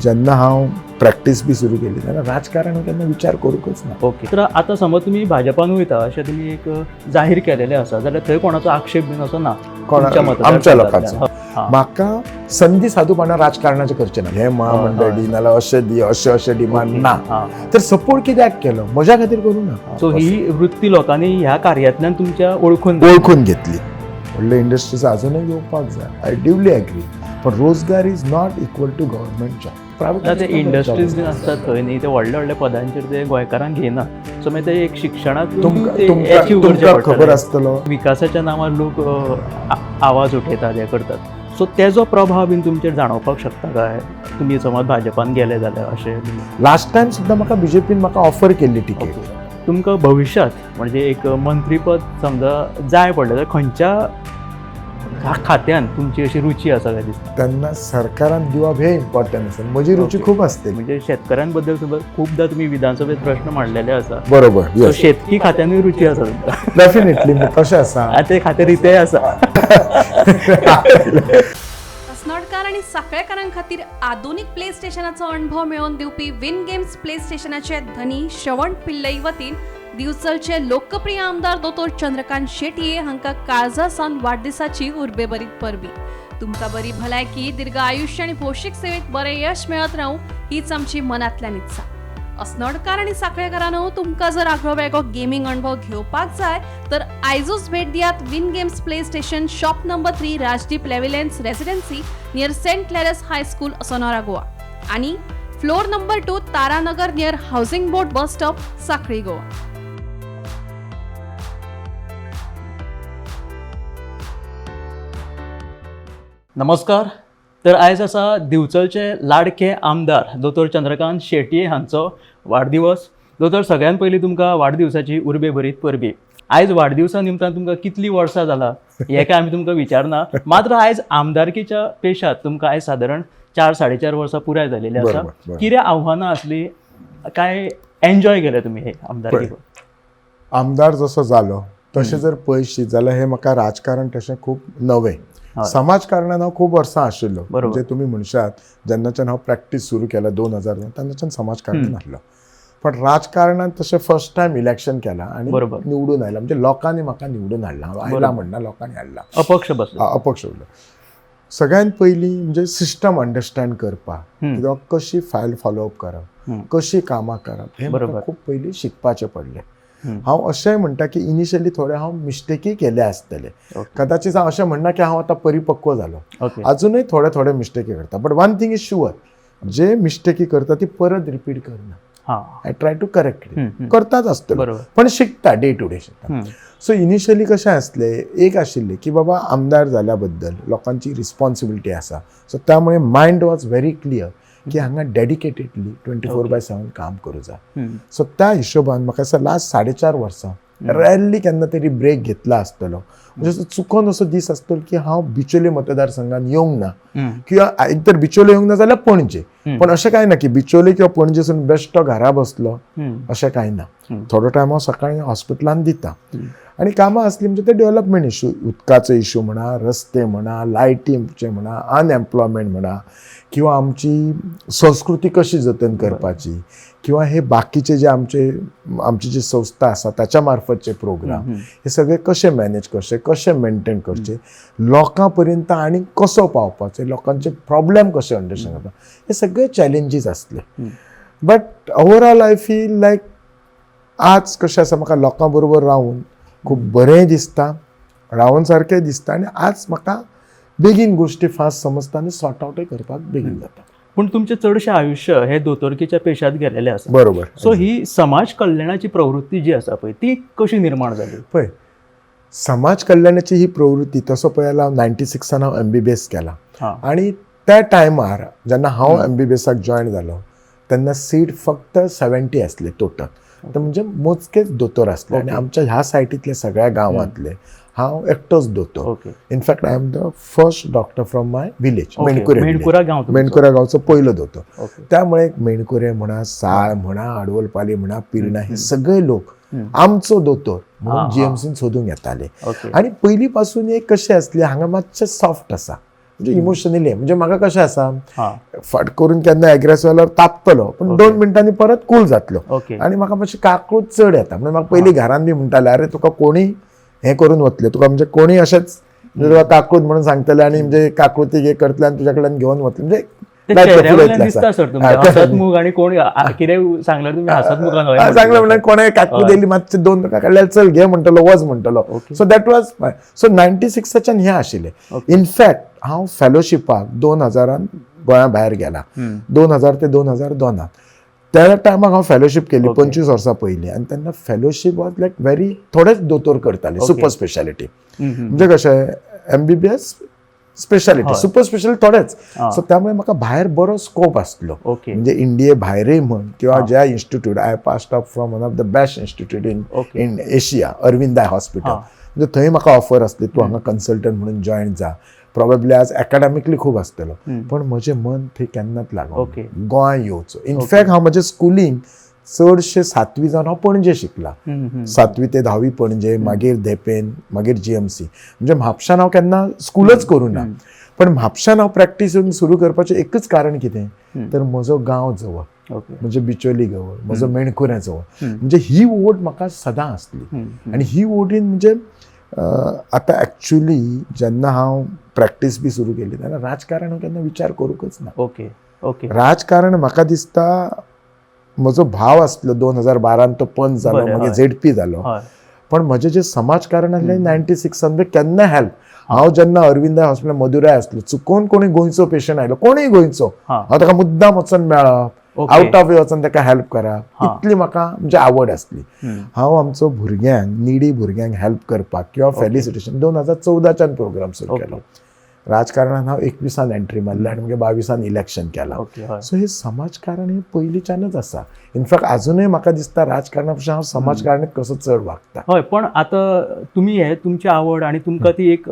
जेन्ना हांव प्रॅक्टीस बी सुरू केली तेन्ना राजकारण केन्ना विचार करूंकच ना. ओके. तर आता समज तुम्ही भाजपान वयता अशें तुमी एक जाहीर केलेलें आसा जाल्यार थंय कोणाचो आक्षेप बीन असो ना तुमच्या मतदारसंघांतल्यान? आमच्या लोकांचो. हां. म्हाका संदी साधूपणान राजकारणाचें करचें ना. हे महामंडळ दी नाल्यार अशें दी अशें डिमांड ना. हां. तर सपोर्ट कित्याक केलो? म्हज्या खातीर करूं ना. सो ही वृत्ती लोकांनी ह्या कार्यातल्यान तुमच्या ओळखून घेतली. व्हडले इंडस्ट्रीज अजूनय येवपाक जाय. I duly agree. पण रोजगार is not equal to government job. ते इंडस्ट्रीज बीन आसतात थंय न्ही ते व्हडल्या पदांचेर ते गोंयकारांक घेयना. सो मागीर ते एक शिक्षणांत तुमकां खबर आसतलो विकासाच्या नांवार लोक आवाज उठयतात हे करतात. सो तेजो प्रभाव बीन तुमचेर जाणवपाक शकता काय तुमी समज भाजपान गेले जाल्यार अशें? लास्ट टायम सुद्दां म्हाका बीजेपीन म्हाका ऑफर केल्ली टिकेट. तुमकां भविश्यांत म्हणजे एक मंत्रीपद समजा जाय पडलें जाल्यार खंयच्या खात्यान तुमची अशी रुची आसा काय दिसता? तेन्ना सरकारान दिवप हे इम्पॉर्टंट आसा. म्हजी रुची खूब आसतली. म्हणजे शेतकऱ्यां बद्दल सुद्दां खूबदां तुमी विधानसभेत प्रश्न मांडलेले आसा. बरोबर. सो शेतकी खात्यानूय रुची आसा तुमकां? डेफिनेटली. कशें आसा ते खातें रितेय आसा. अस्नोडकार आणि साखळेकारां खातीर आधुनिक प्ले स्टेशनाचो अनुभव मेळोवन दिवपी विन गेम्स प्ले स्टेशनाचे धनी श्रवण पिल्लई वतीन दिवचलचे लोकप्रिय आमदार दोतोर चंद्रकांत शेटये हांकां काळजा सावन वाडदिसाची उर्बेभरीत परबी. तुमकां बरी भलायकी, दीर्घ आयुष्य आणि भौशीक सेवेत बरें यश मेळत रावूं हीच आमची मनांतल्यान इत्सा. अस्नोडकार आणि साखळेकारांनो, तुमकां जर आगळो वेगळो गेमिंग अनुभव घेवपाक जाय तर आयजूच भेट दियात win games play station, shop number 3, Rajdeep लेव्हिलेन्स residency near saint Clare's high school, Assonora, Goa आणि floor number 2, Taranagar near housing board bus stop, Sankhali, Goa. नमस्कार. तर आयज आसा दिवचलचे लाडके आमदार दोतोर चंद्रकांत शेटये हांचो वाडदिवस. दोतोर, सगळ्यात पयलीं तुमकां वाडदिवसाची उर्बेभरीत परबी. आयज वाडदिवसा निमतान तुमकां कितलीं वर्सां जालां हें काय आमी तुमकां विचारना. मात्र आयज आमदारकीच्या पेशांत तुमकां आयज सादारण 4-4.5 वर्सां पुराय जालेली आसा. कितें आव्हानां आसलीं, काय एन्जॉय केलें तुमी हे आमदारकी? आमदार जसो जालो तशें जर पळयशीत जाल्यार हें म्हाका राजकारण तशें खूब नवें. समाजकारणान हांव खूब वर्सां आशिल्लो. म्हणजे तुमी म्हणशात जेन्नाच्यान हांव प्रॅक्टीस सुरू केला 2009 तेन्नाच्यान समाजकारणान आसलो. पण राजकारणात तशें फर्स्ट टायम इलेक्शन केलां आणि निवडून आयला. म्हणजे लोकांनी म्हाका निवडून हाडला. हांव आयला म्हणना, लोकांनी हाडला. अपक्ष बसलो. अपक्ष उरलो. सगळ्यांत पयलीं म्हणजे सिस्टम अंडरस्टँड करपाक, किंवा कशी फायल फॉलोअप करप, कशी कामां करप, हें म्हाका खूब पयलीं शिकपाचें पडलें. हांव अशेंय म्हणटा की इनिशियली थोडे हांव मिस्टेकी केले आसतले. कदाचित हांव अशें म्हणना की हांव आतां परिपक्व जालो. अजूनय थोडे मिस्टेकी करता. But one thing is sure, जे मिस्टेकी करता ती परत रिपीट करना. I try to correct it. करताच आसतलो, पण शिकता, डे टू डे शिकता. सो इनिशियली कशें आसलें, एक आशिल्लें की बाबा आमदार जाल्या बद्दल लोकांची रिस्पॉन्सिबिलिटी आसा. सो त्यामुळे मायंड वॉज व्हेरी क्लियर की हांगा डेडिकेटेडली 24/7 काम करूं जाय. सो त्या हिशोबान म्हाका दिसता लास्ट 4.5 वर्सां रॅरली केन्ना तरी ब्रेक घेतला आसतलो. म्हणजे चुकोन असो दीस आसतलो की हांव बिचोले मतदारसंघान येवंक ना, किंवा एक तर बिचोले येवंक ना जाल्यार पणजे. पण अशें कांय ना की बिचोले किंवा पणजेसून बेश्टो घरा बसलो, अशें कांय ना. थोडो टायम हांव सकाळीं हॉस्पिटलान दिता. आणि कामां असली म्हणजे ते डेव्हलपमेंट इश्यू, उदकाचो इश्यू म्हणा, रस्ते म्हणा, लायटीचे म्हणा, अनएम्प्लॉयमेंट म्हणा, किंवा आमची संस्कृती कशी जतन करपाची, किंवा हे बाकीचे जे आमची जी संस्था आसा ताच्या मार्फतचे प्रोग्राम, हे सगळे कशे मॅनेज करचे, कशे मेंटेन करचे, लोकां पर्यंत आनी कसो पावपाचे, लोकांचे प्रॉब्लेम कशे अंडरस्टँड करता, हे सगळे चॅलेंजीस आसले. But overall I feel like आज कशें आसा, म्हाका लोकां बरोबर रावून खूब बरें दिसता, रावून सारकें दिसता. आनी आज म्हाका बेगीन गोश्टी फास्ट समजता आनी सॉर्ट आवटय करपाक बेगीन जाता. पण तुमचें चडशें आयुश्य हे दोतोरकीच्या पेशांत गेलेलें आसा. बरोबर. सो ही समाज कल्याणाची प्रवृत्ती जी आसा पळय ती कशी निर्माण जाली? पळय, समाज कल्याणाची ही प्रवृत्ती तसो पळयला हांव 96 हांव MBBS केला. आणि त्या टायमार जेन्ना हांव MBBSाक जॉयन जालो तेन्ना सीट फक्त 70 आसले टोटल. तर म्हणजे मोजकेच दोतोर आसले. आणि आमच्या ह्या सायटीतले सगळ्या गांवांतले हांव एकटोच दोतोर. In fact I am the first doctor from my village, Menkure गांवचो पयलो दोतोर. त्यामुळे मेणकुरे म्हणा, साळ म्हणा, आडवलपाली म्हणा, पिरणा, हे सगळे लोक आमचो दोतोर म्हणून GMCन सोदूंक येताले. आणि पयली पासून एक कशें आसलें, हांगा मातशें सॉफ्ट आसा, म्हणजे इमोशनली म्हणजे म्हाका कशें आसा हा फट करून केन्ना एग्रेसिव्ह जाल्यार तापतलो पण 2 मिनटांनी परत कूल जातलो ओके आनी म्हाका मातशी काकूट चड येता म्हणजे म्हाका पयलीं घरान बी म्हणटाले अरे तुका कोणी हें करून वतले तुका म्हणजे कोणी अशेंच तुका काकूट म्हणून सांगतले आनी म्हणजे काकूतीक हे करतले आनी तुज्या कडल्यान घेवन वतले म्हणजे ते लायक चेहऱ्यावयल्यान फुलयतलें दिसता आसा. सर तुमच्या हसतमुख आणि कोण कितें सांगल्यार तुम्ही हसतमुखान हय सांगलें म्हणल्यार कोणें काकू दिली मातशे 2 टका काडल्यार चल घे म्हणटलो वच म्हणटलो सो दॅट वॉज सो 96च्यान हें आशिल्लें इनफॅक्ट हांव फेलोशिपाक 2000 गोंया भायर गेला 2000 ते 2002 त्या टायमाक हांव फेलोशीप केली 25 वर्सां पयलीं आनी तेन्ना फेलोशीप वॉज लायक व्हेरी थोडेच दोतोर करताले सुपर स्पेशालिटी म्हणजे कशें MBBS स्पेशालिटी सुपर स्पेशालिटी थोडेच सो त्यामुळे म्हाका भायर बरो स्कोप आसलो ओके म्हणजे इंडिये भायरय म्हण किंवा ज्या institute I passed out from one of the best institute in Asia Aravind eye hospital म्हणजे थंय म्हाका ऑफर आसली तूं हांगा कन्सल्टंट म्हणून जॉयन जा प्रोबेबली आज एकाडेमिकली खूब आसतलो पण म्हजें मन थंय केन्नाच लागलो गोंय येवचो इनफॅक्ट हांव म्हजें स्कुलींग चडशे 7वी जावन हांव पणजे शिकला 7वी ते 10वी पणजे मागीर देपेन मागीर GMC म्हणजे म्हापशान हांव केन्ना स्कूलच करूं ना पण म्हापशान हांव प्रॅक्टीस सुरू करपाचें एकच कारण कितें तर म्हजो गांव जवळ म्हणजे बिचोली जवळ म्हजो मेणकुऱ्या जवळ म्हणजे ही ओढ म्हाका सदां आसली आनी ही ओढीन म्हणजे आतां एक्चुली जेन्ना हांव प्रॅक्टीस बी सुरू केली तेन्ना राजकारण हांव केन्ना विचार करूंकच ना ओके ओके राजकारण म्हाका दिसता म्हजो भाव आसलो 2012 तो पंच जालो मागीर ZP जालो पण म्हजें जें समाजकारण आसलें 96 म्हणजे केन्ना हेल्प हांव जेन्ना अरविंद हॉस्पिटल मदुराय आसलो चुकोवन कोणी गोंयचो पेशंट आयलो कोणूय गोंयचो हांव ताका मुद्दाम वचून मेळप आवट ऑफ वचून ताका हेल्प करप इतली म्हाका म्हणजे आवड आसली हांव आमचो भुरग्यांक निडी भुरग्यांक हेल्प करपाक किंवा फेलिसिटेशन 2014च्यान प्रोग्राम सुरू केलो राजकारणान हांव 21 एंट्री मारली आनी मागीर 22 इलेक्शन केलां सो हे समाजकारण हे पयलींच्यानच आसा इनफॅक्ट अजूनय म्हाका दिसता राजकारणा पेक्षा हांव समाजकारणांत कसो चड वागता हय पण आतां तुमी हे तुमची आवड आनी तुमकां ती एक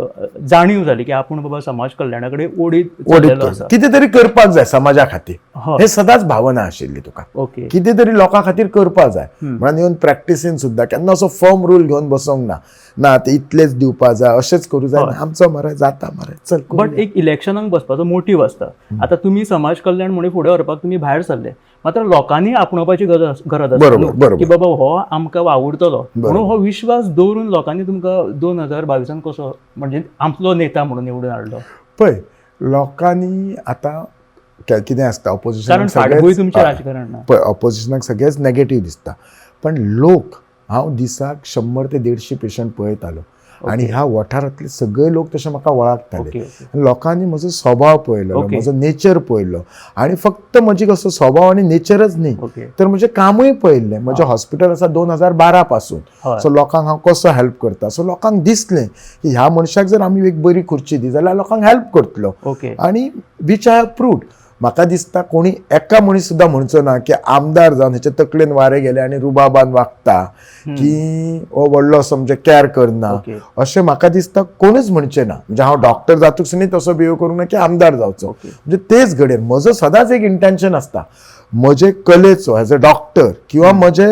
जाणीव जाली की आपूण बाबा समाज कल्याणा कडेन ओडीत आसा कितें तरी करपाक जाय समाजा खातीर हे सदांच भावना आशिल्ली तुका ओके कितें तरी लोकां खातीर करपाक जाय म्हणून येवन प्रॅक्टिसीन सुद्दां केन्ना असो फर्म रूल घेवन बसोंक ना ते इतलेच दिवपाक जाय अशेंच करूं जाय आमचो मरे जाता मरे चल बट एक इलेक्शनाक बसपाचो मोटीव आसता आतां तुमी समाज कल्याण म्हणून फुडें व्हरपाक तुमी भायर सरले मात्र लोकांनी आपणावपाची गरज आसता की बाबा हो आमकां वावुरतलो म्हणून हो विश्वास दवरून लोकांनी तुमकां 2022 कसो म्हणजे आमचो नेता म्हणून निवडून हाडलो पळय लोकांनी आतां कितें आसता ऑपोजिशन तुमचें राजकारण ना पळय ऑपोजिशनाक सगळेंच नेगेटीव दिसता पण लोक हांव दिसाक 100 ते 150 पेशंट पळयतालो आनी ह्या वाठारांतले सगळे लोक तशे म्हाका वळखताले लोकांनी म्हजो स्वभाव पळयलो म्हजो नेचर पळयलो आनी फक्त म्हजी कसो स्वभाव आनी नेचरच न्ही तर म्हजें कामूय पळयल्लें म्हजें हॉस्पिटल आसा 2012 पासून सो लोकांक हांव कसो हेल्प करता सो लोकांक दिसलें की ह्या मनशाक जर आमी एक बरी खुर्ची दी जाल्यार लोकांक हेल्प करतलो आनी वीच आय हॅव प्रूव्ड म्हाका दिसता कोणी एका मनीस सुद्दां म्हणचो ना की आमदार जावन हेचे तकलेन वारे गेले आनी रुबाबान वागता की हो व्हडलो असो म्हणजे कॅर करना अशें म्हाका दिसता कोणूच म्हणचें ना म्हणजे हांव डॉक्टर जातूकसुनी तसो बिहेव करूंक ना की आमदार जावचो म्हणजे तेच घडये म्हजो सदांच एक इंटेन्शन आसता म्हजे कलेचो एज अ डॉक्टर किंवा म्हजे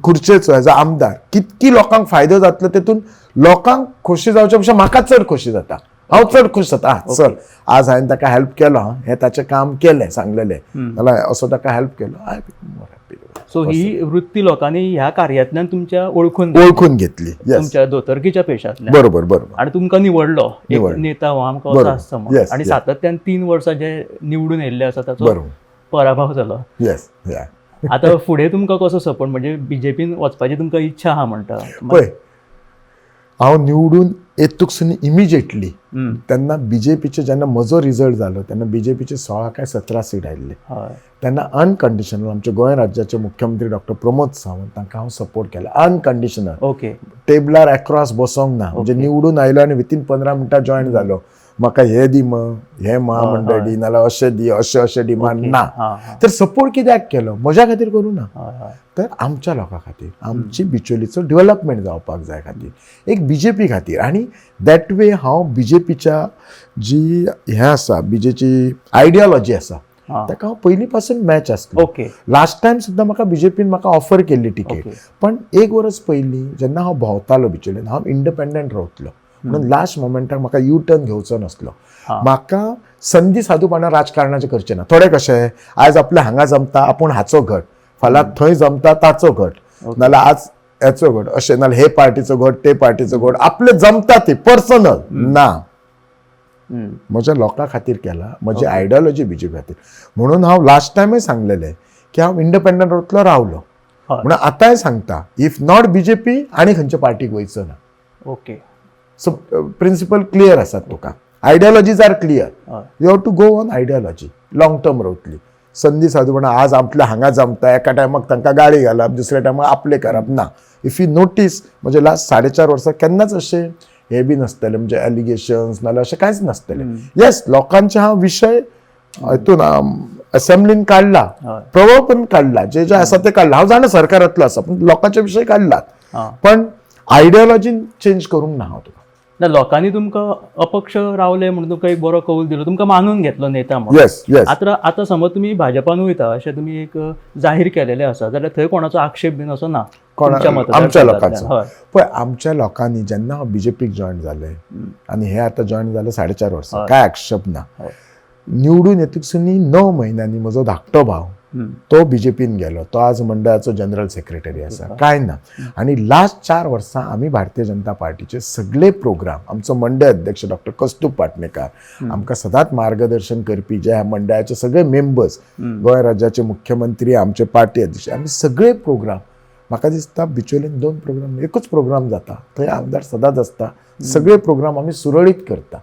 खुर्चेचो एज अ आमदार कितकी लोकांक फायदो जातलो तेतून लोकांक खोशी जावचे पेक्षा म्हाका चड खोशी जाता हांव चड खूश जाता चल आज हांवें ताका हेल्प केलो हें ताचें काम केलें सांगलेलें जाल्यार असो ताका हेल्प केलो आय मोर हॅपी सो ही वृत्ती लोकांनी ह्या कार्यातल्यान तुमच्या ओळखून घेतली तुमच्या दोतोरकीच्या पेशांतल्यान बरोबर आनी तुमकां निवडलो एक नेता हो आमकां असो आसता म्हणून आनी सातत्यान 3 वर्सां जे निवडून येयल्ले आसा ताचो पराभव जालो आतां फुडें तुमकां कसो सपोर्ट म्हणजे BJPन वचपाची तुमकां इच्छा आहा म्हणटा पळय हांव निवडून येतूकसुनी इमिजिएटली तेन्ना BJPचे जेन्ना म्हजो रिजल्ट जालो तेन्ना BJPचे 16 काय 17 सीट आयिल्ले तेन्ना अनकंडिशनल आमचे गोंय राज्याचे मुख्यमंत्री डॉक्टर प्रमोद सावंत तांकां हांव सपोर्ट केला अनकंडिशनल टेबलार एक्रॉस बसोंक ना म्हणजे निवडून आयलो आनी विथीन 15 मिनटां जॉयन जालो म्हाका हे दी हे महामंडळ दी नाल्यार अशें दी अशें डिमांड ना तर सपोर्ट कित्याक केलो म्हज्या खातीर करूं ना तर आमच्या लोकां खातीर आमची बिचोलीचो डेव्हलपमेंट जावपाक जाय खातीर एक BJP खातीर आनी दॅट वे हांव BJPच्या जी हें आसा BJची आयडियोलॉजी आसा ताका हांव पयलीं पासून मॅच आसलो लास्ट टायम सुद्दां म्हाका BJPन म्हाका ऑफर केल्ली टिकेट पण 1 वर्स पयलीं जेन्ना हांव भोंवतालो बिचोलेन हांव इंडिपेंडंट रावतलो म्हणून लास्ट मोमेंटाक म्हाका यू टर्न घेवचो नासलो. म्हाका संदी साधूपणा राजकारणाचे करचे ना. थोडे कशे आज आपल्या हांगा जमता आपूण हाचो गट, फाल्यां थंय जमता ताचो गट, नाल्यार आज हेचो गट अशें, नाल्यार हे पार्टीचो गट ते पार्टीचो गट, आपले जमता ती पर्सनल ना. म्हज्या लोकां खातीर केला, म्हजी आयडियोलॉजी बीजेपी खातीर. म्हणून हांव लास्ट टायमूय सांगलेलें की हांव इंडिपेंडंट रोडलो रावलो. म्हणून आतांय सांगता, इफ नॉट बीजेपी आनी खंयच्या पार्टीक वयचो ना. ओके. सो प्रिंसिपल क्लियर आसात तुका, ideologies are clear. You have to go on ideology, long term रावतली. संदी साधूपणा आज आपल्या हांगा जमता, एका टायमाक तांकां गाडी घालप, दुसऱ्या टायमाक आपले करप ना. इफ यू नोटीस म्हणजे लास्ट 4.5 वर्सां केन्नाच अशें हे बी नसतले, म्हणजे एलिगेशन्स नाल्यार अशें कांयच नसतले. येस, लोकांचे हा विशय हितून असेंब्लीन काढला, प्रवळपण काढला, जे जे आसा ते काढला. हांव जाणा सरकारांतलो आसा, पण लोकांचे विशय काढलात, पण आयडियोलॉजीन चेंज करूंक ना हांव तुका. ना, लोकांनी तुमकां अपक्ष रावले म्हणून तुमकां एक बरो कौल दिलो, तुमकां मानून घेतलो नेता म्हणून. Yes yes. आतां समज तुमी भाजपान वयता अशें तुमी एक जाहीर केलेलें आसा, जाल्यार थंय कोणाचो आक्षेप बीन असो ना आमच्या लोकांचो. पळय, आमच्या लोकांनी जेन्ना हांव बीजेपीक जॉयन जालें आनी हे आतां जॉयन जाले 4.5 वर्सां, कांय आक्षेप ना. निवडून येतकसुनी 9 म्हयन्यांनी म्हजो धाकटो भाव तो बीजेपीन गेलो, तो आज मंडळाचो जनरल सेक्रेटरी आसा. काय ना. आणि लास्ट 4 वर्सां आमी भारतीय जनता पार्टीचे सगळे प्रोग्राम, आमचो मंडळ अध्यक्ष डॉक्टर कस्तूप पाटणेकार, आमकां सदांच मार्गदर्शन करपी जे ह्या मंडळाचे सगळे मेंबर्स, गोंय राज्याचे मुख्यमंत्री, आमचे पार्टी अध्यक्ष, आमी सगळे प्रोग्राम, म्हाका दिसता बिचोलेन 2 प्रोग्राम, एकूच प्रोग्राम जाता, थंय आमदार सदांच आसता. सगळे प्रोग्राम आमी सुरळीत करता.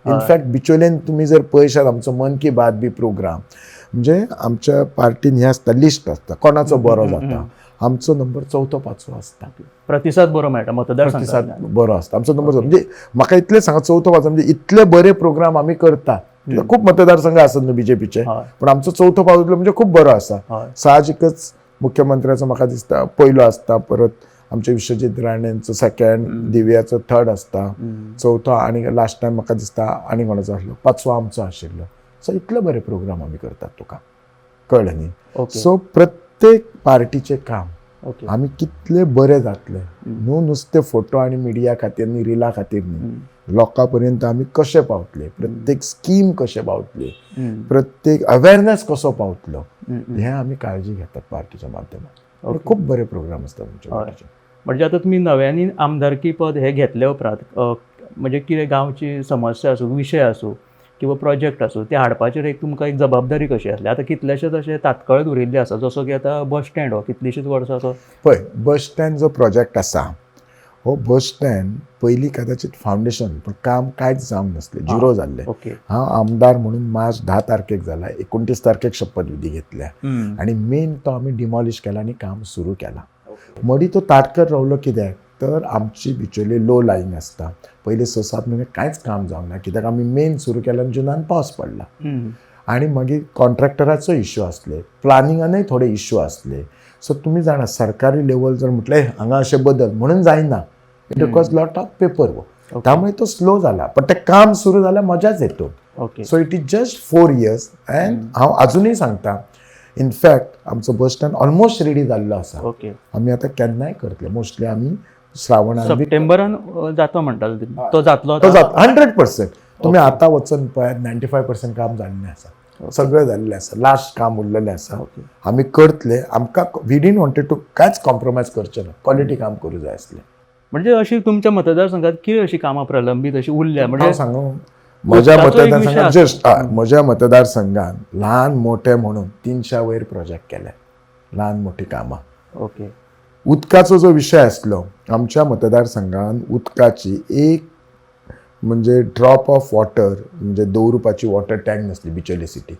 इनफॅक्ट बिचोलेन तुमी जर पळयशात आमचो मन की बात बी प्रोग्राम, म्हणजे आमच्या पार्टीन हे आसता, लिस्ट आसता कोणाचो बरो जाता, आमचो नंबर 4थो 5थो आसता. प्रतिसाद बरो मेळटा, प्रतिसाद बरो आसता, आमचो नंबर. म्हणजे म्हाका इतलें सांगा, 4थो 5थो म्हणजे इतले बरे प्रोग्राम आमी करतात. खूप मतदारसंघ आसत न्हू बीजेपीचे, पण आमचो 4थो 5थो म्हणजे खूप बरो आसा. साहजिकच मुख्यमंत्र्याचो म्हाका दिसता पयलो आसता, परत आमचे विश्वजीत राणेंचो 2nd, दिव्याचो 3rd आसता, 4थो आनी लास्ट टायम म्हाका दिसता आनी कोणाचो आसलो, 5वो आमचो आशिल्लो. सो इतले बरे प्रोग्राम आमी करतात, तुका कळ्ळें न्ही. सो प्रत्येक पार्टीचे काम आमी कितले बरे जातले न्हू, नुसते फोटो आनी मिडिया खातीर न्ही, रिला खातीर न्ही, लोकां पर्यंत आमी कशे पावतले, प्रत्येक स्कीम कशे पावतले, प्रत्येक अवेअरनेस कसो पावतलो, हे आमी काळजी घेतात पार्टीच्या माध्यमांतल्यान. खूप बरे प्रोग्राम आसतात आमचे पार्टीचे. म्हणजे आता तुम्ही नव्याने आमदारकी पद हे घेतल्या उपरांत म्हणजे कितें गांवची समस्या आसूं, विशय आसूं किंवा प्रोजेक्ट आसूं, ते हाडपाचेर एक तुमकां एक जबाबदारी कशी आसली. आतां कितलेशेच अशे तात्काळ उरिल्ले आसा, जसो की आतां बस स्टँड हो कितलीशीच वर्सां तो. पळय, बस स्टँड जो प्रोजेक्ट आसा, हो बस स्टँड पयलीं कदाचित फावंडेशन, पण काम कांयच जावंक नासलें, झिरो जाल्लें. हांव आमदार म्हणून मार्च 10 तारखेक जाला, 29 तारखेक शपथविधी घेतल्या आनी मेन तो आमी डिमॉलिश केला आनी काम सुरू केला. मदीं तो ताटकर रावलो कित्याक तर आमची बिचोली लो लायन आसता, पयलीं 6-7 म्हयने कांयच काम जावंक ना, कित्याक आमी मेन सुरू केल्यान जुनान पावस पडला आनी मागीर कॉन्ट्रॅक्टराचो इश्यू आसले, प्लानिंगानूय थोडे इश्यू आसले. सो तुमी जाणा सरकारी लेवल जर म्हटलें हांगा अशें बदल म्हणून जायना, it because lot of paper work, त्यामुळे तो स्लो जाला. पण ते काम सुरू जाल्यार मजाच येतो. So it is just 4 years and हांव अजूनय सांगता, इनफॅक्ट आमचो बस स्टँड ऑलमोस्ट रेडी जाल्लो आसा. आमी आतां केन्नाय करतले, मोस्टली आमी श्रावणान सप्टेंबरान जातो म्हणटालो, तो जातलो, 100%. तुम्ही आतां वचून पळयात 95% काम जाल्लें आसा, सगळें जाल्लें आसा, लास्ट काम उरलेलें आसा. आमी करतले, आमकां वी डिडंट वॉन्टेड टू कांयच कॉम्प्रोमायज करचें ना, क्वॉलिटी काम करूं जाय आसलें. म्हणजे अशी तुमच्या मतदारसंघात कितें अशी कामां प्रलंबीत अशी उरल्या? म्हणजे सांगू, म्हज्या मतदारसंघान ल्हान मोठे म्हणून 300 वयर प्रोजेक्ट केले, ल्हान मोठी कामां. उदकाचो जो विशय आसलो आमच्या मतदारसंघान, उदकाची एक म्हणजे ड्रॉप ऑफ वॉटर, म्हणजे दवरुपाची वॉटर टँक नासली बिचोली सिटी.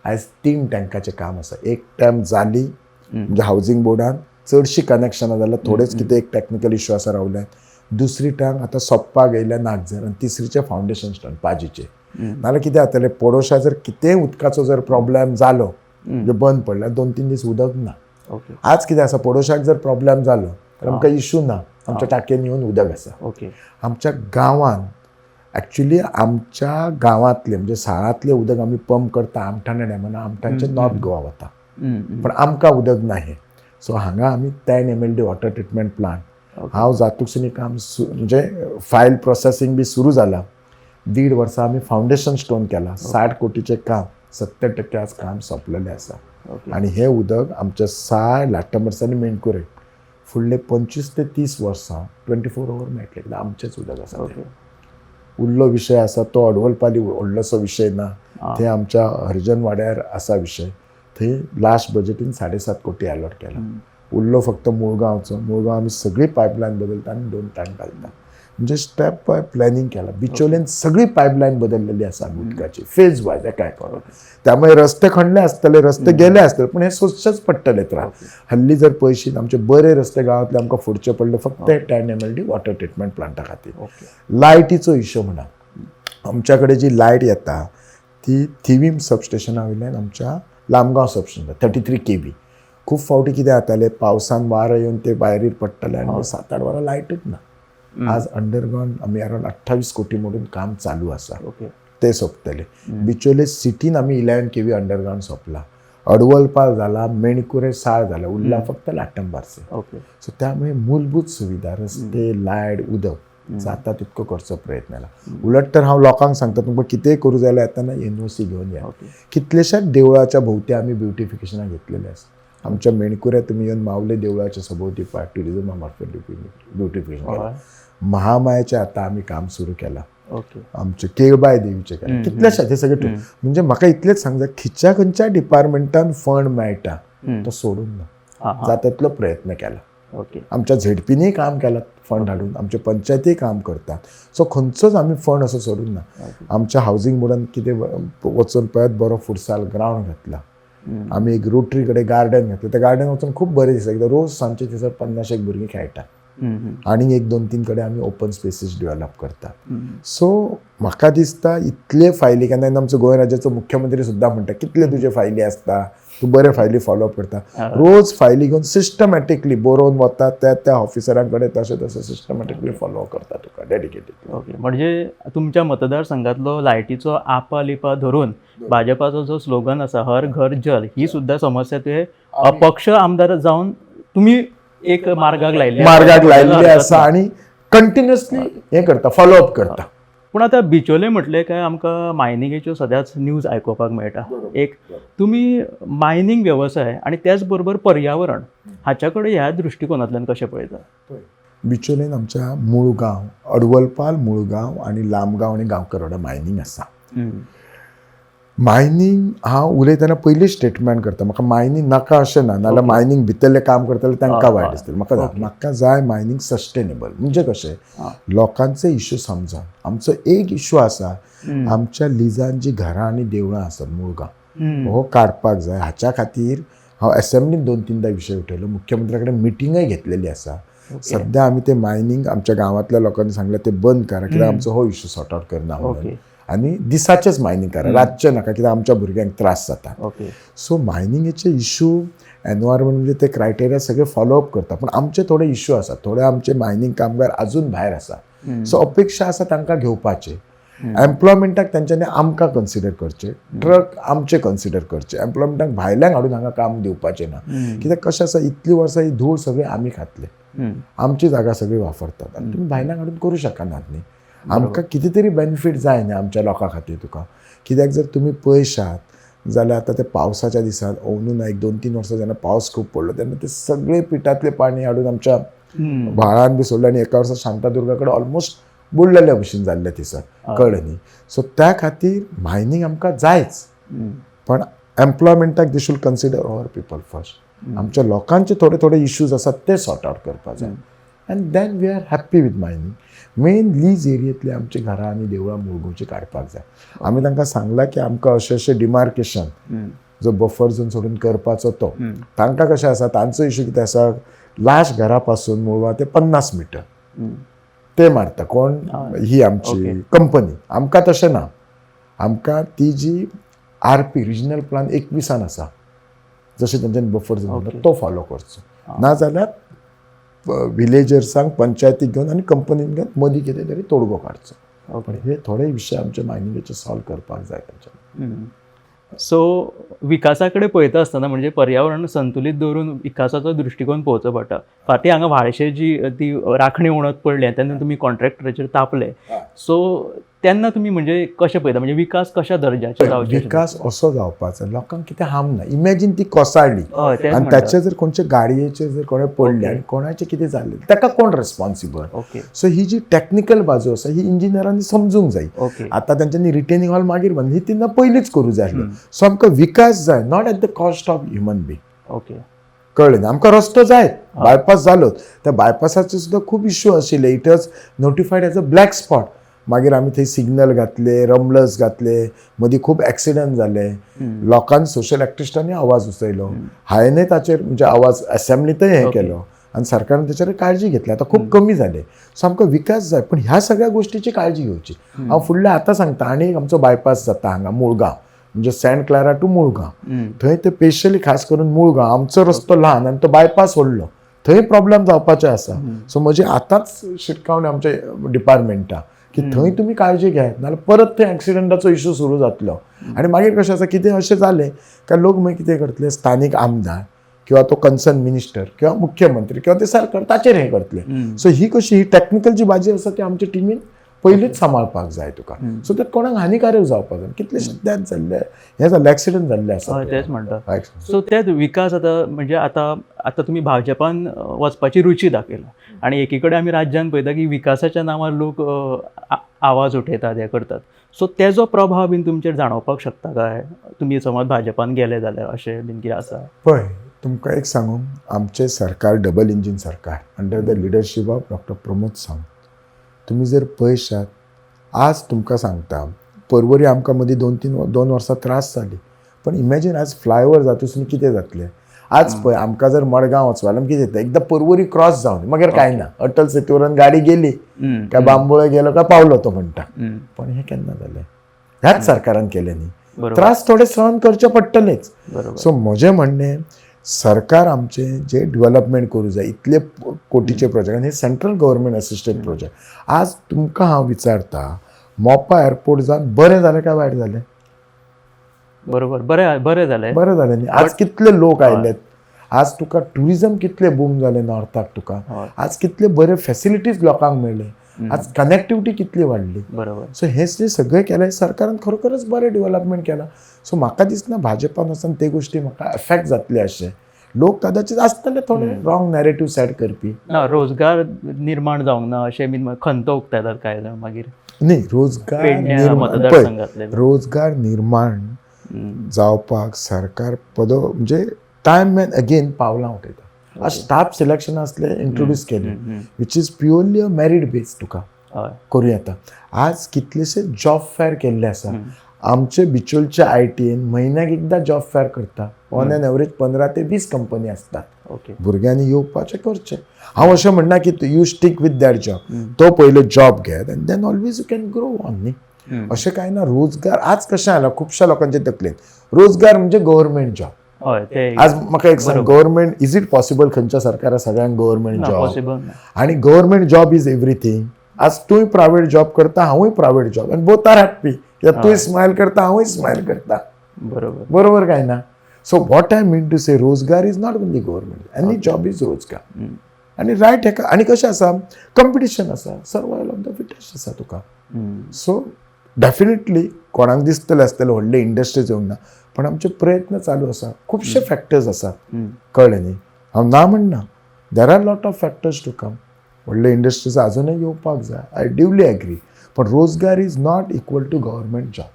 आयज 3 टँकाचें काम आसा. एक टँक जाली म्हणजे हावजींग बोर्डान चडशी कनेक्शनां जाल्यार, थोडेच कितें एक टॅक्निकल इश्यू आसा रावल्यात. दुसरी टँक आतां सोप्पाक येयल्या नागजर, आनी तिसरीचे फावंडेशन स्टोन पाजीचे. नाल्यार कितें जातलें, पोडोशा जर कितेंय उदकाचो जर प्रॉब्लेम जालो म्हणजे बंद पडल्यार 2-3 दीस उदक ना. आज कितें आसा, पोडोशाक जर प्रॉब्लेम जालो तर आमकां इश्यू ना, आमच्या टाकयेन येवन उदक आसा. आमच्या गांवान ॲक्च्युली आमच्या गांवांतले म्हणजे साळांतलें उदक आमी पंप करता आमठाणा डॅमान, आमठाणचे नॉर्थ गोवा वता, पण आमकां उदक ना हे. सो हांगा आमी 10 MLD वॉटर ट्रिटमेंट प्लांट हांव जातूकसुनी काम म्हणजे फायल प्रोसेसिंग बी सुरू जाला. 1.5 वर्सां आमी फावंडेशन स्टोन केला. 60 कोटीचें काम 70% आज काम सोंपलेलें आसा. आनी हें उदक आमच्या साय लाटमर्सांनी मेणकुरे फुडले 25 ते 30 वर्सां 24 आवर मेळटलें, कित्याक आमचेंच उदक आसा. उरलो विशय आसा तो अडवलपाली व्हडलोसो विशय ना. थंय आमच्या हरजन वाड्यार आसा विशय. थंय लास्ट बजेटीन 7.5 कोटी अलॉट केला. उरलो फक्त मुळगांव आमी सगळी पायपलायन बदलता आनी 2 टँक घालता. म्हणजे स्टेप बाय प्लॅनिंग केला. बिचोलेन सगळी पायपलायन बदललेली आसा उदकाची फेज वायज एकाय करून. त्यामुळे रस्ते खणले आसतले, रस्ते गेले आसतले, पूण हे सोंसचेच पडटले त्रास. हल्ली जर पयशे आमचे बरे रस्ते गांवांतले आमकां फोडचे पडले फक्त 10 MLD वॉटर ट्रिटमेंट प्लांटा खातीर. लायटीचो इश्यू म्हणा, आमच्या कडेन जी लायट येता ती थिवीम सबस्टेशना वयल्यान आमच्या लामगांव सबस्टेशन 33 kV. खूब फावटी कितें जातालें, पावसान वारो येवन ते वायरीर पडटले आनी 7-8 वरां लायटूच ना. आज अंडरग्रावंड आमी अरावंड 28 कोटी म्हणून काम चालू आसा. ते सोंपतले. बिचोले सिटीन आमी 11 kV अंडरग्रावंड सोंपला. अडवलपाल जाला, मेणकुरे साळ जाला, उरला फक्त लाटंबारसे. सो त्यामुळे मूलभूत सुविधा रस्ते, लायट, उदक जाता तितको करचो प्रयत्न केला. उलट तर हांव लोकांक सांगता, तुमकां कितेंय करूं जाल्यार येताना NOC घेवन या. कितलेशाच देवळाच्या भोवती आमी ब्युटिफिकेशनाक घेतलेले आसा. आमच्या मेणकुऱ्या तुमी येवन मावले देवळाच्या सभोवती पळय, ट्युरिजमा मार्फत ब्युटिफिकेशन केलां. महामायाचें आतां आमी काम सुरू केलां. आमचे केळबाय देवीचें केलां. कितलेशेच हे सगळे. म्हणजे म्हाका इतलेंच सांग जाय, खंयच्या खंयच्या डिपार्टमेंटान फंड मेळटा तो सोडून ना, जाता तितलो प्रयत्न केला. आमच्या झेडपीनय काम केलां फंड हाडून, आमचे पंचायती काम करतात. सो खंयचोच आमी फंड असो सोडून ना. आमच्या हावजींग बोर्डान कितें वचून पळयत बरो फुटसाल ग्रावंड घातला. आमी एक रोटरी कडेन गार्डन घातलें. त्या गार्डन वचून खूब बरें दिसता, कित्याक रोज सांजचे थंयसर 50 भुरगीं खेळटात. आनी 1-2-3 कडेन आमी ओपन स्पेसीस डेवलप करतात. सो म्हाका दिसता इतले फायली, केन्ना आमचो गोंय राज्याचो मुख्यमंत्री सुद्दां म्हणटा कितले तुजे फायली आसता, तूं बरे फायली फॉलोअप करता. रोज फायली घेवन सिस्टमॅटिकली बरोवन वतात, त्या ऑफिसरां कडेन तशें सिस्टमॅटिकली फॉलो करता तुका डेडिकेटेड. म्हणजे तुमच्या मतदारसंघातलो लायटीचो आपालिपा धरून भाजपाचो जो स्लोगन आसा हर घर जल, ही सुद्धा समस्या तुवें अपक्ष आमदार जावन तुम्ही एक मार्गाक लायिल्ली आसा आनी कंटिन्युअसली हे करता, फॉलोअप करता. पूण आतां बिचोले म्हटले काय आमकां मायनिंगेच्यो सदांच न्यूज आयकुपाक मेळटा. एक तुमी मायनिंग वेवसाय आनी त्याच बरोबर पर्यावरण हाच्या कडेन ह्या दृश्टिकोनांतल्यान कशें पळयता? बिचोलेन आमच्या मुळगांव, अडवलपाल, मुळगांव आनी लामगांव आनी गांवकरोडा मायनिंग आसा. मायनिंग हांव उलयतना पयलीं स्टेटमेंट करता, म्हाका मायनिंग नाका अशें ना, नाल्यार मायनिंग भितरले काम करतले तांकां वायट दिसतलें. म्हाका जाय मायनिंग सस्टेनेबल. म्हणजे कशें, लोकांचे इश्यू समजा. आमचो एक इश्यू आसा, आमच्या लिजान जी घरां आनी देवळां आसात मुळगांव, हो काडपाक जाय. हाच्या खातीर हांव असेंब्लीन 2-3 विशय उठयलो. मुख्यमंत्र्या कडेन मिटिंगय घेतलेली आसा. सद्या आमी ते मायनिंग आमच्या गांवांतल्या लोकांनी सांगलें ते बंद करा, कित्याक आमचो हो इश्यू सॉर्ट आउट करना म्हणून. आनी दिसाचेच मायनिंग करा, रातचे नाका, कित्याक आमच्या भुरग्यांक त्रास जाता. सो मायनिंगेचे इश्यू, एनवायरमेंट म्हणजे ते क्रायटेरिया सगळे फॉलोअप करता. पूण आमचे थोडे इश्यू आसा, थोडे आमचे मायनिंग कामगार अजून भायर आसा. सो अपेक्षा आसा तांकां घेवपाचे. एम्प्लॉयमेंटाक तेंच्यांनी आमकां कन्सिडर करचे, ट्रक आमचे कन्सिडर करचे. एम्प्लॉयमेंटाक भायल्यांक हाडून हांगा काम दिवपाचें ना. कित्याक कशें आसा, इतलीं वर्सां ही धूळ सगळी आमी खातले, आमची जागा सगळी वापरतात, आनी तुमी भायल्यांक हाडून करूं शकनात न्ही. आमकां कितें तरी बेनिफीट जाय न्ही आमच्या लोकां खातीर तुका. कित्याक जर तुमी पळयशात जाल्यार आतां ते पावसाच्या दिसांत अंदून 1-2-3 वर्सां जेन्ना पावस खूब पडलो तेन्ना ते सगळे पिठांतले पाणी हाडून आमच्या व्हाळान बी सोडलें. आनी एका वर्सा शांतादुर्गा कडेन ऑलमोस्ट बुडलेल्या भशेन जाल्ले थंयसर, कळ्ळें न्ही. सो त्या खातीर मायनिंग आमकां जायच, पण एम्प्लॉयमेंटाक they should consider our people first. आमच्या लोकांचे थोडे इश्यूज आसात ते सॉर्ट आउट करपाक जाय. And then we are happy with mining. Main lease एरियेतली आमची घरां आनी देवळां मुळगांवची काडपाक जाय. आमी तांकां सांगलां की आमकां अशें डिमार्केशन जो बफर झोन सोडून करपाचो तो. तांकां कशें आसा, तांचो इश्यू कितें आसा, लास्ट घरा पासून मुळगांव ते 50 मिटर ते मारता कोण, ही आमची कंपनी. आमकां तशें ना. आमकां ती जी RP रिजनल प्लान 21 आसा, जशें तेंच्यांनी बफर झोन तो फॉलो करचो. नाजाल्यार विलेजर्सांक पंचायतीक घेवन आनी कंपनीन घेवन मदीं कितें तरी तोडगो काडचो. हे थोडे विशय आमचे मायनिंगेचे सॉल्व करपाक जाय तेंच्यानी. सो विकासाकडे पळयता आसतना म्हणजे पर्यावरण संतुलित दवरून विकासाचो दृश्टिकोन पळोवचो पडटा. फाटीं हांगा व्हाळशे जी ती राखणी उणत पडली तेन्ना तुमी कॉन्ट्रॅक्टराचेर तापले. सो तेन्ना तुमी म्हणजे कशें पळयता म्हणजे विकास कशा दर्जाचे जावचे? विकास असो जावपाचो लोकांक कितें हार्म ना. इमॅजीन ती कोसाळ्ळी आनी ताचे जर कोणचे गाडयेचे जर कोणें पडले आनी कोणाचें कितें जालें ताका कोण रेस्पॉन्सिबल. ओके. सो ही जी टॅक्निकल बाजू आसा ही इंजिनियरांनी समजूंक जाय. ओके. आतां तांच्यांनी रिटेनिंग हॉल मागीर बांदली ही तेन्ना पयलींच करूं जाय आसलें. सो आमकां विकास जाय not at the cost of human being. Okay. कळ्ळें न्ही. आमकां रस्तो जाय बायपास जालो त्या बायपासाचे सुद्दां खूब इश्यू आशिल्ले. It was नोटिफायड as a black spot. मागीर आमी थंय सिग्नल घातले रम्बलर्स घातले मदीं खूब एक्सिडंट जाले. लोकांनी सोशल एक्टिविस्टांनी आवाज उचयलो. हांवेंनय ताचेर म्हणजे आवाज असेंब्लींतय हें केलो आनी सरकारान ताचेर काळजी घेतली. आतां खूब कमी जाले. सो आमकां विकास जाय पूण ह्या सगळ्या गोश्टीची काळजी घेवची. हांव फुडलें आतां सांगता आनी आमचो बायपास जाता हांगा मुळगांव म्हणजे सेंट क्लारा टू मुळगांव. थंय ते स्पेशली खास करून मुळगांव आमचो रस्तो ल्हान आनी तो बायपास व्हडलो. थंय प्रॉब्लेम जावपाचे आसा. सो म्हजी आतांच शिटकावणी आमच्या डिपार्टमेंटा की थंय तुमी काळजी घेयात नाल्यार परत थंय एक्सिडंटाचो इश्यू सुरू जातलो. आनी मागीर कशें आसा कितें अशें जालें काय लोक मागीर कितें करतले स्थानीक आमदार किंवा तो कन्सर्न मिनिस्टर किंवा मुख्यमंत्री किंवा ते सरकार ताचेर हें करतले. सो ही कशी ही टॅक्निकल जी बाजी आसा ती आमच्या टिमीन पयलींच सांबाळपाक जाय तुका. सो दॅट कोणाक हानिकारक जावपाक जाय. कितलेशे डेथ जाल्ले हें जालें एक्सिडंट जाल्ले आसा. तेच म्हणटा. सो तेच विकास आतां म्हणजे आतां तुमी भाजपान वचपाची रुची दाखयला आनी एकी कडेन आमी राज्यान पळयता की विकासाच्या नांवार लोक आवाज उठयतात हें करतात. सो तेजो प्रभाव बीन तुमचेर जाणोवपाक शकता काय तुमी समज भाजपान गेले जाल्यार अशें बीन कितें आसा? पळय तुमकां एक सांगू आमचें सरकार डबल इंजीन सरकार under the leadership of doctor Pramod Sawant. तुमी जर पळयशात आज तुमकां सांगता परवरी आमकां मदीं 2 वर्सां त्रास जाली पण इमॅजीन आज फ्लायओवर जातून कितें जातलें. आज पळय आमकां जर मडगांव वचपाक कितें जाता एकदां परवरी क्रॉस जावन मागीर कांय ना अटल सेतूवरान गाडी गेली काय बांबोळे गेलो काय पावलो तो म्हणटा. पण हें केन्ना जालें ह्याच सरकारान केलें न्ही. त्रास थोडे सहन करचे पडटलेच. सो म्हजें म्हणणें सरकार आमचें जे डेव्हलपमेंट करूं जाय इतले कोटीचे प्रोजेक्ट आनी हे सेंट्रल गव्हर्मेंट असिस्टड प्रोजेक्ट. आज तुमकां हांव विचारता मोपा एअरपोर्ट जावन बरें जालें काय वायट जालें? बरोबर बरें जालें न्ही. आज कितले लोक आयलेत. आज तुका टुरिझम कितले बूम जालें नॉर्थाक तुका. आज कितले बरे फॅसिलिटीज लोकांक मेळ्ळे. आज कनेक्टिविटी कितली वाडली. बरोबर. सो हे जे सगळें केलें सरकारान खरोखरच बरें डेव्हलपमेंट केलां. सो म्हाका दिसना भाजपान वचून ते गोश्टी म्हाका एफेक्ट जातले अशें. लोक कदाचित आसतले थोडे रॉंग नॅरेटिव्ह सेट करपी. ना रोजगार निर्माण जावंक ना अशें बीन खंत उक्तायतात कांय जाण मागीर. न्ही रोजगार निर्माण जावपाक सरकार म्हणजे टायम एंड अगेन पावलां उठयता. आज स्टाफ सिलेक्शन असले इंट्रोड्यूस केले which is purely a merit base तुका करूं येता. आज कितलेशे जॉब फेअर केल्ले आसा. आमचे बिचोलचे ITN म्हयन्याक एकदां जॉब फेअर करता. ऑन एन एवरेज 15 ते 20 कंपनी असतात. ओके. भुरग्यांनी येवपाचें करचें. हांव अशें म्हणना की you stick with that job. तो पयलो जॉब घेत आनी then always you can grow on न्ही. अशें कांय ना. रोजगार आज कशें जालां खुबश्या लोकांचे तकलेन रोजगार म्हणजे गव्हर्मेंट जॉब. आज म्हाका एक सांग गव्हर्मेंट इज इट पॉसिबल खंयच्या सरकारा सगळ्यांक गव्हर्मेंट जॉब आनी गव्हर्मेंट जॉब इज एवरीथींग. आज तूंय प्रायवेट जॉब करता हांवूय प्रायवेट जॉब आनी बोथ आर हॅप्पी. तूंय स्मायल करता हांवूय स्मायल करता. बरोबर काय ना. So what I mean to say रोजगार is not only government any job is रोजगार. आनी रायट हेका आनी कशें आसा कॉम्पिटिशन आसा सर्वायवल ऑफ द फिटेस्ट आसा तुका. सो डेफिनेटली कोणाक दिसतलें आसतलें व्हडले इंडस्ट्रीज येवंक ना पण आमचे प्रयत्न चालू आसा. खुबशे फॅक्टर्स आसात. कळ्ळें न्ही. हांव ना म्हणना there are lot of factors to come. व्हडले इंडस्ट्रीज अजूनय येवपाक जाय. I duly agree. पण रोजगार is not equal to government job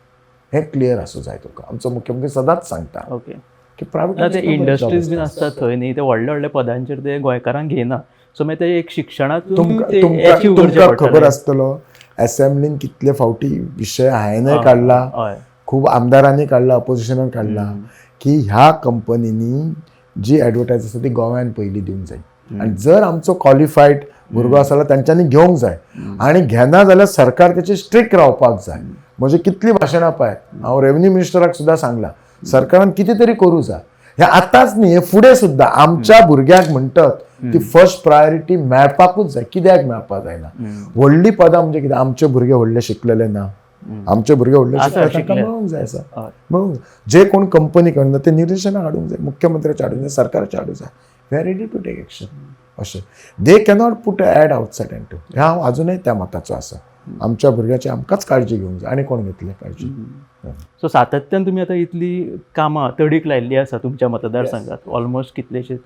हें क्लियर आसूं जाय तुका. आमचो मुख्यमंत्री सदांच सांगता ओके की प्रायवेट इंडस्ट्रीज बीन आसतात थंय न्ही ते व्हडल्या पदांचेर ते गोंयकारांक घेयना. सो मागीर ते एक शिक्षणांत तुमकां खबर आसतलो असेंब्लीन कितले फावटी विशय हांवेंनय काडला खूब आमदारांनी काडला अपोजिशनान काडला की ह्या कंपनीनी जी एडवर्टायज आसा ती गोव्यान पयलीं दिवंक जाय. आनी जर आमचो क्वॉलिफायड भुरगो आसा जाल्यार तांच्यांनी घेवंक जाय. आनी घेना जाल्यार सरकार तेचे स्ट्रिक्ट रावपाक जाय. म्हणजे कितली भाशणां पळय हांव रेव्हेन्यू मिनिस्टराक सुद्दां सांगलां सरकारान कितें तरी करूं जाय. हें आतांच न्ही हे फुडें सुद्दां आमच्या भुरग्यांक म्हणटात ती फर्स्ट प्रायोरिटी मेळपाकूच जाय. कित्याक मेळपाक जायना. व्हडली पदां म्हणजे कितें आमचे भुरगे व्हडले शिकलेले ना आमचे भुरगे व्हडले असं शिकतात, तांकां शिकले. मेळूंक जाय आसा. हय. मेळूंक जे कोण कंपनी करना ते निर्देशनां हाडूंक जाय, मुख्यमंत्र्याचे हाडूंक जाय, सरकाराचे हाडूंक जाय. We are ready to take action. अशें they cannot put a ad outside end too. हांव अजूनय त्या मताचो आसा. आमच्या भुरग्याची आमकांच काळजी घेवंक जाय, आनी कोण घेतले काळजी. सो सातत्यान तुमी आतां इतली कामां तडीक लायिल्ली आसा तुमच्या मतदारसंघात ऑलमोस्ट कितलेशे.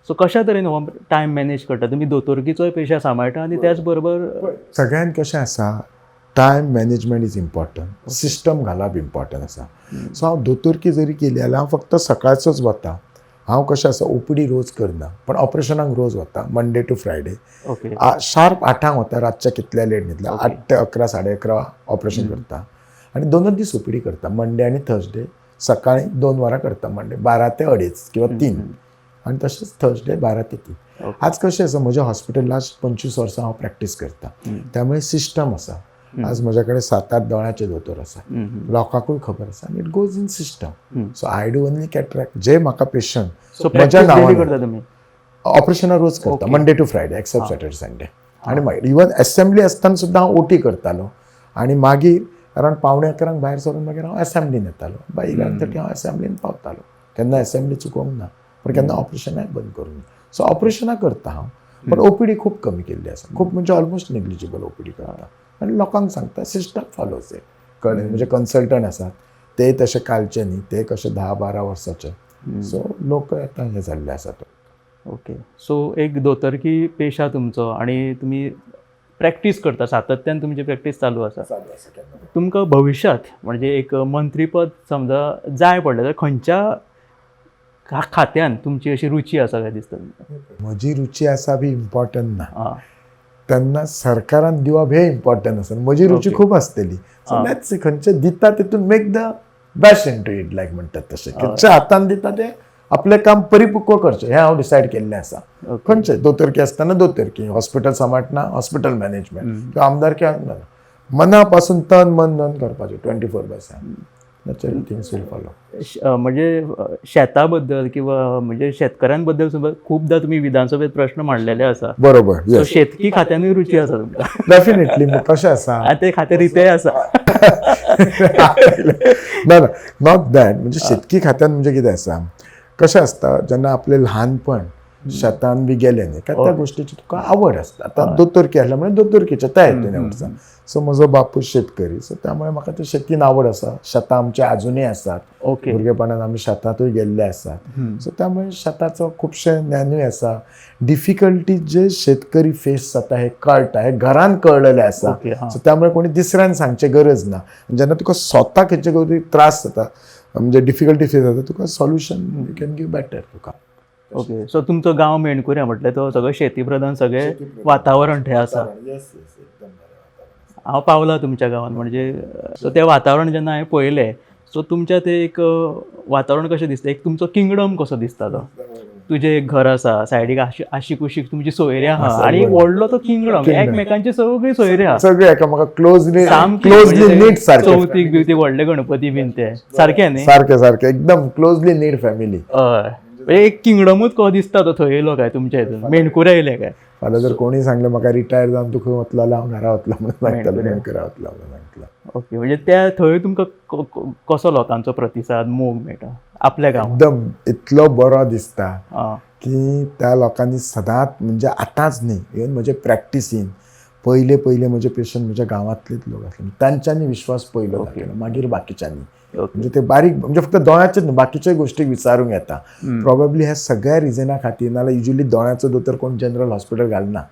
सो कशा तरेन हो टायम मॅनेज करता तुमी? दोतोरकीचोय पेशा सांबाळटा आनी त्याच बरोबर सगळ्यांत कशें आसा, time management is important, system घालप इम्पॉर्टंट आसा. सो हांव दोतोरकी जरी केली जाल्यार हांव फक्त सकाळचोच वता. हांव कशें आसा ओपीडी रोज करना, पण ऑपरेशनाक रोज वता, Monday to Friday. Okay. Sharp 8 वता, रातच्या कितल्या लेट न्हिदल्या, 8 ते 11, 11:30 ऑपरेशन करता. आनी 2 दीस ओपीडी करता, मंडे आनी थर्सडे. सकाळी 2 वरां करता, मंडे 12 ते 2:30 किंवा 3, आनी तशेंच थर्सडे 12 ते 3. आज कशें आसा, म्हज्या हॉस्पिटल लास्ट 25 वर्सां हांव प्रॅक्टीस करता, त्यामुळे सिस्टम आसा. आज म्हज्या कडेन 7-8 दोळ्याचे दोतोर आसा, लोकांकूय खबर आसा, आनी it goes in system. So I do only cataract. जे म्हाका पेशंट सो म्हज्या प्रॅक्टीस नांवान करता तुमी? ऑपरेशनां रोज करता, Monday to Friday except Saturday Sunday. आनी मागीर इवन असेंब्ली आसतना सुद्दां हांव ओटी करतालो, आनी मागीर अरावंड 11:15 भायर सरून मागीर हांव असेंब्लीन येतालो. बाय 11:30 हांव असेंब्लीन पावतालो. केन्ना असेंब्ली चुकोवंक ना, पण केन्ना ऑपरेशनाय बंद करूंक ना. सो ऑपरेशनां करता हांव, पण ओपीडी खूब कमी केल्ली आसा. खूब म्हणजे ऑलमोस्ट नेग्लिजिबल ओपीडी करता. आनी लोकांक सांगता सिस्टम फॉलो कर. कळ्ळें? म्हणजे कन्सल्टंट आसात ते तशे कालचे न्ही, ते कशे 10-12 वर्साचे. सो लोक आतां हे जाल्ले आसात. ओके. सो एक दोतोरकी पेशा तुमचो आनी तुमी प्रॅक्टीस करता, सातत्यान तुमची प्रॅक्टीस चालू आसा. तुमकां भविश्यांत म्हणजे एक मंत्रीपद समजा जाय पडलें जाल्यार खंयच्या खात्यान तुमची अशी रुची आसा काय दिसता तुमकां? म्हजी रुची आसा बी इम्पॉर्टंट ना. आं. तेन्ना सरकारान दिवप हे इम्पॉर्टंट आसा. म्हजी रुची खूब आसतली. सो लेट्स सी खंयचे दिता तितून make the best into it, like म्हणटात तशें. खंयचे हातान दिता ते आपलें काम परिपक्व करचें, हें हांव डिसायड केल्लें आसा. खंयचे दोतोरकी आसतना दोतोरकी, हॉस्पिटल सांबाळटना हॉस्पिटल मॅनेजमेंट, किंवा आमदारकी मना पासून तन मन धन करपाचें 24/7. Natural things will follow. म्हणजे शेता बद्दल किंवा म्हणजे शेतकऱ्यां बद्दल सुद्दां खूबदां तुमी विधानसभेत प्रश्न मांडलेले आसा. बरोबर. सो शेतकी खात्यानूय रुची आसा तुमकां? डेफिनेटली. कशें आसा, ते खातें रितेय आसा. ना ना, नॉट दॅट. म्हणजे शेतकी खात्यान म्हणजे कितें आसा, कशें आसता, जेन्ना आपलें ल्हानपण शेतान बी गेलें न्ही, त्या गोश्टीची तुका आवड आसता. आतां दोतोरकी आसल्या म्हणजे दोतोरकीच्या त्या हेतून वचता. सो म्हजो बापूय शेतकरी, सो त्यामुळे म्हाका ते शेतीन आवड आसा. शेतां आमचे अजुनूय आसात. ओके. भुरगेपणान आमी शेतांतूय गेल्ले आसात. सो त्यामुळे शेताचो खुबशें ज्ञानूय आसा. डिफिकल्टी जे शेतकरी फेस जाता हे कळटा, हे घरान कळलेले आसा. सो त्यामुळे कोणी दुसऱ्यान सांगचे गरज ना. जेन्ना तुका स्वताक हेचे त्रास जाता, म्हणजे डिफिकल्टी फेस जाता, तुका solution you can give better तुका. ओके. सो तुमचो गांव मेणकुऱ्या म्हटल्यार तो सगळो शेती प्रधान सगळें वातावरण थंय आसा. हांव पावला तुमच्या गांवांत, म्हणजे सो तें वातावरण जेन्ना हांवें पळयलें, सो तुमच्या ते एक वातावरण कशें दिसता, एक तुमचो किंगडम कसो दिसता तो. तुजें एक घर आसा, सायडीक आशी कुशीक तुमची सोयरी आहा, आनी एक व्हडलो तो किंगडम, एकमेकांची सगळी सोयरी आहा. सगळे एकामेका क्लोजली नीट. चवथीक बिवतीक व्हडले गणपती बीन ते सारकें न्ही? सारकें सारकें एकदम क्लोजली नीड फॅमिली. हय. एक किंगडमूच कसो दिसता तो थंय येयलो काय तुमच्या हितून, मेणकुऱ्या येयले काय? फाल्यां जर कोणी सांगलें म्हाका रिटायर जावन तूं खंय वतलो जाल्यार हांव घरा वतलो म्हणून सांगतालो, मेणकुऱ्या वतलो म्हणून सांगतलो. ओके. म्हणजे त्या थंय तुमकां कसो लोकांचो प्रतिसाद मोग मेळटा आपल्या गांवांत? एकदम इतलो बरो दिसता की त्या लोकांनी सदांच, म्हणजे आतांच न्ही, इवन म्हजे प्रॅक्टिसीन पयले म्हजे पेशंट म्हज्या गांवांतलेच लोक आसले. तांच्यांनी विश्वास पयलो दाखयलो, मागीर बाकीच्यांनी. म्हणजे ते बारीक, म्हणजे फक्त दोळ्याचेच न्हू, बाकीचे गोष्टीक विचारूंक येता. प्रॉबेबली ह्या सगळ्या रिजना खातीर, नाल्यार युजली दोळ्याचो दोतोर कोण जनरल हॉस्पिटल घालना,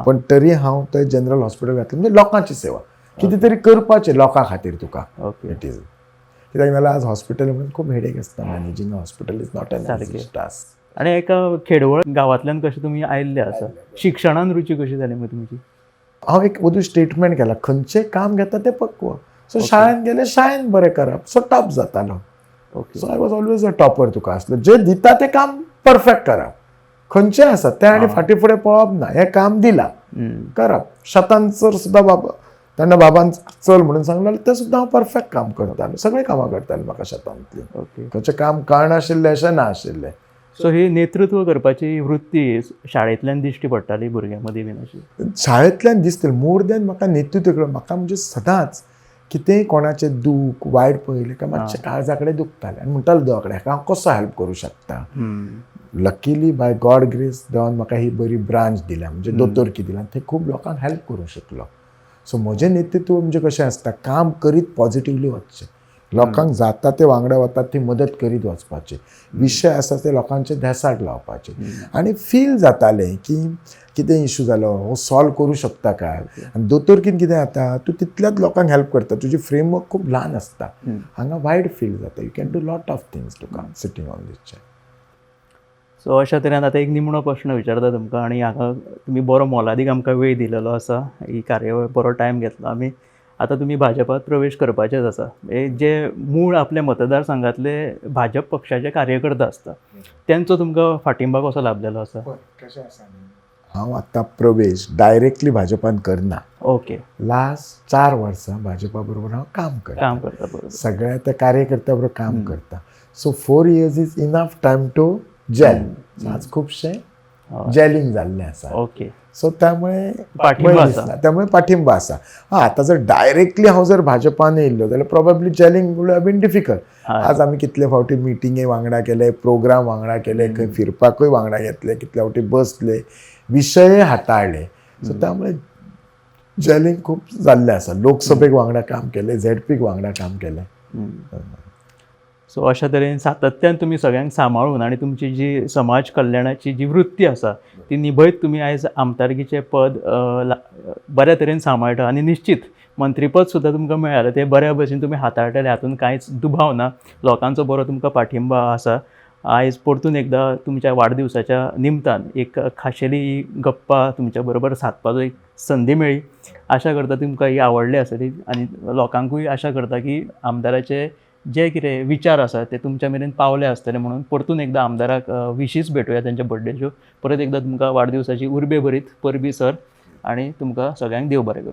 पण तरी हांव थंय जनरल हॉस्पिटल घातलें. म्हणजे लोकांची सेवा कितें तरी करपाचें लोकां खातीर तुका. इट इज कित्याक नाल्यार आज हॉस्पिटल म्हणून खूब हेडेक आसता. Managing hospital is not an easy task. आनी एका खेडवळ गांवांतल्यान कशें तुमी आयिल्ले आसा, शिक्षणान रुची कशी जाली मग तुमची? हांव एक वदू स्टेटमेंट केला, खंयचें काम घेता तें पक्व. सो शाळेंत गेले, शाळेंत बरें करप, सो टॉप जातालो. So I was always a topper. तुका आसलो जे दिता तें काम परफेक्ट करप. खंयचें आसा तें आनी फाटीं फुडें पळोवप ना. हें काम दिलां करप. शेतान जर सुद्दां तेन्ना बाबान चल म्हणून सांगलें तें सुद्दां हांव परफेक्ट काम करतालो. सगळीं कामां करतालीं म्हाका शेतांतलीं. खंयचें काम कळनाशिल्लें अशें ना आशिल्लें. सो ही नेतृत्व करपाची वृत्ती शाळेंतल्यान दिश्टी पडटाली भुरग्यां मदीं बीन अशी? शाळेंतल्यान दिसतली. मोर दॅन म्हाका नेतृत्व करून म्हाका म्हणजे सदांच कितेंय कोणाचें दूख वायट पळयलें काय मातशें काळजा कडेन दुखतालें आनी म्हणटालो देवा कडेन हाका हांव कसो हेल्प करूं शकता. लकीली बाय गॉड ग्रेस देवान म्हाका ही बरी ब्रांच दिल्या म्हणजे दोतोरकी दिल्या थंय खूब लोकांक हेल्प करूंक शिकलो. सो म्हजें नेतृत्व म्हणजे कशें आसता काम करीत पॉझिटिव्हली वचचें, लोकांक जाता ते वांगडा वतात ती मदत करीत वचपाचें, विशय आसा ते लोकांचे देसाक लावपाचे आनी फील जातालें की कितें इशू जालो हो सॉल्व करूं शकता काय. आनी दोतोरकीन कितें जाता तूं तितल्याच लोकांक हेल्प करता, तुजी फ्रेमवर्क खूब ल्हान आसता, हांगा वायड फील जाता. You can do lot of things to come sitting on this chair. So अशा तरेन आतां एक निमणो प्रश्न विचारता तुमकां आनी हाका तुमी बरो मोलादीक आमकां वेळ दिलेलो आसा, ही कार्यावळ बरो टायम घेतलो आमी. आतां तुमी भाजपात प्रवेश करपाचेच आसा. जे मूळ आपल्या मतदारसंघातले भाजप पक्षाचे कार्यकर्ते आसता त्यांचो तुमकां फाटिंबा कसो लाभलेलो आसा? हांव आतां प्रवेश डायरेक्टली भाजपान करना. ओके. लास्ट 4 वर्सां भाजपा बरोबर हांव काम करता, बरोबर. सगळ्या त्या कार्यकर्त्या बरोबर काम करता. So 4 years is enough time to gel. आज खुबशें जेलिंग जाल्लें आसा. ओके. सो त्यामुळे पाठिंबा आसा. त्यामुळे पाठिंबा आसा. आतां जर डायरेक्टली हांव जर भाजपान येयल्लो जाल्यार probably gelling would have been difficult. आज आमी कितले फावटी मिटिंगे वांगडा केले, प्रोग्राम वांगडा केले, खंय फिरपाकूय वांगडा घेतले, कितले फावटी बसले, विशय हाताळले. सो त्यामुळे जेलिंग खूब जाल्लें आसा. लोकसभेक वांगडा काम केलें, झेडपीक वांगडा काम केलें. सो अशा तरेन सातत्यान तुमी सगळ्यांक सांबाळून आनी तुमची जी समाज कल्याणाची जी वृत्ती आसा ती निभयत तुमी आयज आमदारकीचें पद बऱ्या तरेन सांबाळटा आनी निश्चित मंत्रीपद सुद्दां तुमकां मेळ्ळां तें बऱ्या भशेन तुमी हाताळटले, हातूंत कांयच दुबाव ना. लोकांचो बरो तुमकां पाठिंबा आसा. आयज परतून एकदां तुमच्या वाडदिवसाच्या निमतान एक खाशेली गप्पा तुमच्या बरोबर सादपाचो एक संदी मेळ्ळी. आशा करता तुमकां ही आवडली आसतली आनी लोकांकूय आशा करता की आमदाराचे जे कितें विचार आसा ते तुमच्या मेरेन पावले आसतले. म्हणून परतून एकदां आमदाराक विशीस भेटुया तांच्या बर्थडेच्यो. परत एकदां तुमकां वाडदिवसाची उर्बे भरीत परबी सर आनी तुमकां सगळ्यांक देव बरें करूं.